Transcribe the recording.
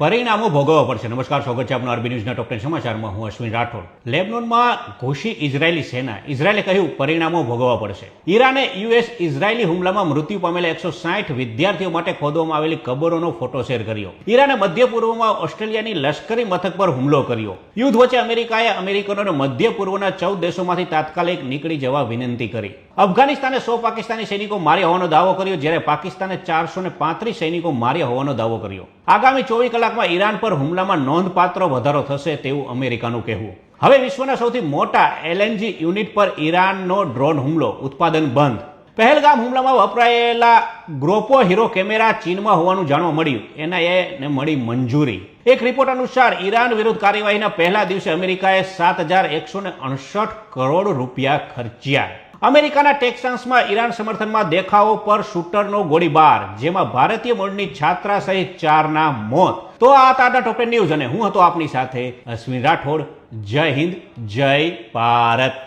પરિણામો ભોગવવા પડશે. નમસ્કાર, સ્વાગત છે આપનું આરબી ન્યૂઝના ટોપ 10 સમાચારમાં. હું અશ્વિન રાઠોડ. લેબનોનમાં ઘૂસી ઇઝરાયેલી સેના. ઇઝરાયેલે કહ્યું પરિણામો ભોગવવા પડશે. ઈરાને યુએસ ઇઝરાયેલી હુમલામાં મૃત્યુ પામેલા 160 વિદ્યાર્થીઓ માટે ખોદવામાં આવેલી કબરોનો ફોટો શેર કર્યો. ઈરાને મધ્ય પૂર્વમાં ઓસ્ટ્રેલિયાની લશ્કરી મથક પર હુમલો કર્યો. યુદ્ધ વચ્ચે અમેરિકાએ અમેરિકનોને મધ્ય પૂર્વના 14 દેશોમાંથી તાત્કાલિક નીકળી જવા વિનંતી કરી. અફઘાનિસ્તાને 100 પાકિસ્તાની સૈનિકો માર્યા હોવાનો દાવો કર્યો, જ્યારે પાકિસ્તાને 435 સૈનિકો માર્યા હોવાનો દાવો કર્યો. આગામી 24 કલાકમાં ઈરાન પર હુમલામાં નોંધપાત્ર વધારો થશે તેવું અમેરિકાનું કહેવું. હવે વિશ્વના સૌથી મોટા એલએનજી યુનિટ પર ઈરાનનો ડ્રોન હુમલો, ઉત્પાદન બંધ. પહેલગામ હુમલામાં વપરાયેલા ગ્રોપો હીરો કેમેરા ચીનમાં હોવાનું જાણવા મળ્યું. એનઆઈએને મળી મંજૂરી. એક રિપોર્ટ અનુસાર ઈરાન વિરુદ્ધ કાર્યવાહીના પહેલા દિવસે અમેરિકાએ 7,168 કરોડ રૂપિયા ખર્ચ્યા. અમેરિકાના ટેક્સાસમાં ઈરાન સમર્થનમાં દેખાવો પર શૂટરનો ગોળીબાર, જેમાં ભારતીય મૂળની છાત્રા સહિત 4ના મોત. તો આ તાજા ટોપ 10 ન્યૂઝ અને હું હતો આપની સાથે અશ્વિન રાઠોડ. જય હિન્દ, જય ભારત.